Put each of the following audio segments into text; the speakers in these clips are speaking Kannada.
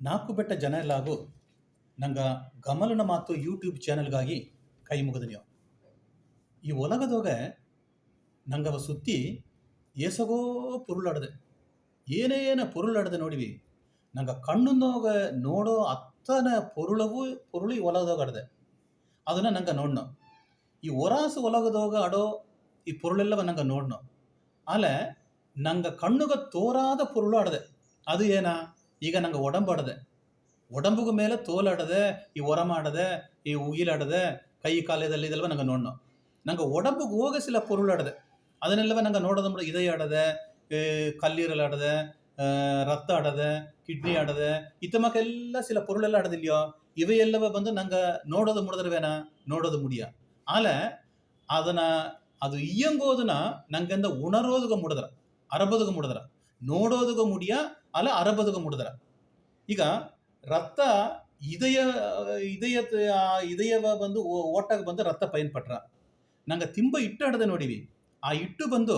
ನಾಲ್ಕು ಬೆಟ್ಟ ಜನ ಎಲ್ಲಾಗು ನಂಗೆ ಗಮಲನ ಮಾತು ಯೂಟ್ಯೂಬ್ ಚಾನಲ್ಗಾಗಿ ಕೈ ಮುಗಿದು ನೀವು ಈ ಒಲಗದೋಗ ನಂಗವ ಸುತ್ತಿ ಏಸಗೋ ಪುರುಳಾಡದೆ ಏನೇನ ಪುರುಳಾಡದೆ ನೋಡಿವಿ ನಂಗೆ ಕಣ್ಣುನೋಗ ನೋಡೋ ಅತ್ತನ ಪುರುಳು ಈ ಒಲಗದೋಗ ಆಡದೆ ಅದನ್ನು ನಂಗೆ ನೋಡ್ನೋ ಈ ಒರಾಸು ಒಲಗದೋಗ ಆಡೋ ಈ ಪುರುಳೆಲ್ಲವ ನಂಗೆ ನೋಡ್ನೋ ಆಲೆ ನಂಗೆ ಕಣ್ಣುಗ ತೋರಾದ ಪುರುಳು ಆಡದೆ ಅದು ಏನ ಈಗ ನಂಗೆ ಒಡಂಬಾಡದೆ ಒಡಂಬುಗ ಮೇಲೆ ತೋಲಾಡದೆ ಈ ಒರಮಾಡದೆ ಈ ಉಗಿಲಾಡದೆ ಕೈ ಕಾಲದಲ್ಲಿ ಇದೆಲ್ಲವ ನಂಗೆ ನೋಡ್ನೋ ನಂಗೆ ಒಡಂಬುಗೆ ಹೋಗಸಿಲ್ಲ ಪುರುಳಾಡದೆ ಅದನ್ನೆಲ್ಲವ ನಂಗೆ ನೋಡೋದು ಇದಯ ಆಡದೆ ಕಲ್ಲೀರಲಾಡದೆ ರಕ್ತ ಆಡದೆ ಕಿಡ್ನಿ ಆಡದೆ ಇತ್ತಮಕ್ಕೆಲ್ಲ ಸಿಲ ಪೊರುಳೆಲ್ಲ ಆಡದಿಲ್ಯೋ ಇವೆಲ್ಲವ ಬಂದು ನಂಗೆ ನೋಡೋದು ಮುಡಿದ್ರವೇನ ನೋಡೋದು ಮುಡಿಯ ಆಲೆ ಅದನ್ನ ಅದು ಇಯ್ಯಂಗೋದನ್ನ ನಂಗೆಂದ ಉಣರೋದುಗ ಮುಡಿದ್ರ ಅರಬದುಗ ಮುಡಿದ್ರ ನೋಡೋದುಗ ಮುಡಿಯ ಅಲ್ಲ ಅರಬದುಗ ಮುಡಿದ್ರ ಈಗ ರಕ್ತ ಇದಯ ಇದಯ ಇದಯವ ಬಂದು ಓಟಾಗ ಬಂದು ರಕ್ತ ಪೈನ್ ಪಟ್ರ ನಂಗೆ ತಿಂಬ ಇಟ್ಟಾಡದೆ ನೋಡಿವಿ ಆ ಇಟ್ಟು ಬಂದು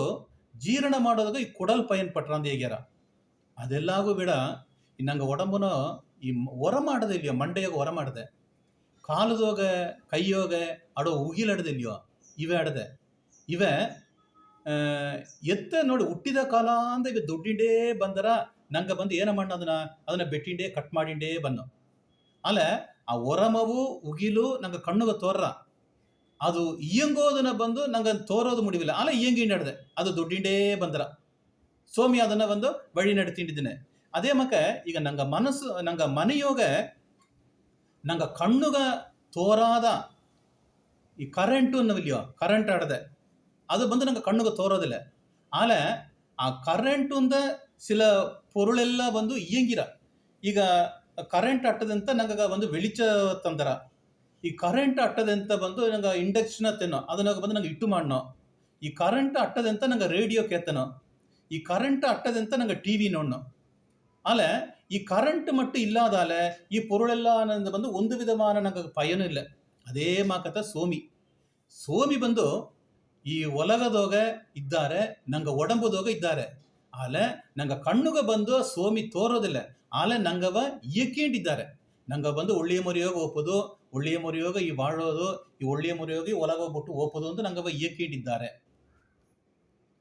ಜೀರ್ಣ ಮಾಡೋದಾಗ ಈ ಕೊಡಲ್ ಪೈನ್ ಪಟ್ರ ಅಂತ ಹೇಗ್ಯಾರ ಅದೆಲ್ಲಾಗೂ ಬಿಡ ನಂಗೆ ಒಡಂಬನ ಈ ಹೊರ ಮಾಡದೆ ಇಲ್ಯೋ ಮಂಡೆಯಾಗ ಹೊರ ಮಾಡದೆ ಕಾಲದೋಗ ಕೈಯೋಗ ಆಡೋ ಉಗಿಲಾಡದಿಲ್ಯೋ ಇವೆ ಆಡದೆ ಇವೆ ಎತ್ತ ನೋಡಿ ಹುಟ್ಟಿದ ಕಾಲ ಅಂತ ಇವೆ ದುಡ್ಡಿಂಡೇ ಬಂದರ ನಂಗೆ ಬಂದು ಏನ ಮಣ್ಣು ಅದನ್ನ ಬೆಟ್ಟಿಂಡೇ ಕಟ್ ಮಾಡಿಂಡೇ ಬನ್ನು ಅಲ್ಲ ಆ ಒರಮವು ಉಗಿಲು ನಂಗೆ ಕಣ್ಣುಗ ತೋರ್ರ ಅದು ಇಯ್ಯಂಗೋದನ್ನ ಬಂದು ನಂಗೆ ತೋರೋದು ಮುಡಿವಿಲ್ಲ ಅಲ್ಲ ಇಯ್ಯಂಗಿ ನಡೆದೆ ಅದು ದುಡ್ಡಿಂಡೇ ಬಂದರ ಸೋಮಿ ಅದನ್ನ ಬಂದು ಬಳಿ ನಡೆ ತಿಂಡಿದ್ದೇನೆ ಅದೇ ಮಕ್ಕ ಈಗ ನಂಗೆ ಮನಸ್ಸು ನಂಗೆ ಮನೆಯೋಗ ನಂಗೆ ಕಣ್ಣುಗ ತೋರಾದ ಈ ಕರೆಂಟು ಅನ್ನವಿಲ್ಯೋ ಕರೆಂಟ್ ಆಡದೆ ಅದು ಬಂದು ನಂಗೆ ಕಣ್ಣುಗೆ ತೋರೋದಿಲ್ಲ ಆಲೆ ಆ ಕರೆಂಟುಂದ ಸಿಲ ಪೊರುಳೆಲ್ಲ ಬಂದು ಇಯ್ಯಂಗಿರ ಈಗ ಕರೆಂಟ್ ಅಟ್ಟದಂತ ನಂಗೆ ಒಂದು ಬೆಳಿಚ ತಂದರ ಈ ಕರೆಂಟ್ ಅಟ್ಟದಂತ ಬಂದು ನಂಗೆ ಇಂಡಕ್ಷನ್ ತೆನ್ನೋ ಅದನ್ನ ಬಂದು ನಂಗೆ ಇಟ್ಟು ಮಾಡನೋ ಈ ಕರೆಂಟ್ ಅಟ್ಟದಂತ ನಂಗೆ ರೇಡಿಯೋ ಕೇತನೋ ಈ ಕರೆಂಟ್ ಅಟ್ಟದಂತ ನಂಗೆ ಟಿ ವಿ ನೋಡ್ನೋ ಆಲೆ ಈ ಕರೆಂಟ್ ಮಟ್ಟು ಇಲ್ಲಾದಾಲೆ ಈ ಪೊರುಳೆಲ್ಲ ಬಂದು ಒಂದು ವಿಧಮಾನ ನಂಗೆ ಪಯನೂ ಇಲ್ಲ ಅದೇ ಮಾಕತ ಸೋಮಿ ಬಂದು ಈ ಒಲಗದೋಗ ಇದ್ದಾರೆ ನಂಗೆ ಒಡಂಬುದೋಗ ಇದ್ದಾರೆ ಆಲೆ ನಂಗೆ ಕಣ್ಣುಗ ಬಂದು ಸೋಮಿ ತೋರೋದಿಲ್ಲ ಆಲೆ ನಂಗವ ಇಯಕೇಂಡಿದ್ದಾರೆ ನಂಗೆ ಬಂದು ಒಳ್ಳೆಯ ಮೊರೆಯೋಗ ಒಪ್ಪೋದು ಒಳ್ಳೆಯ ಮೊರೆಯೋಗ ಈ ಬಾಳೋದು ಈ ಒಳ್ಳೆಯ ಮೊರೆಯೋಗ ಈ ಒಲಗ ಬಿಟ್ಟು ಒಪ್ಪೋದು ಅಂತ ನಂಗವ ಇಯಕೇಂಡಿದ್ದಾರೆ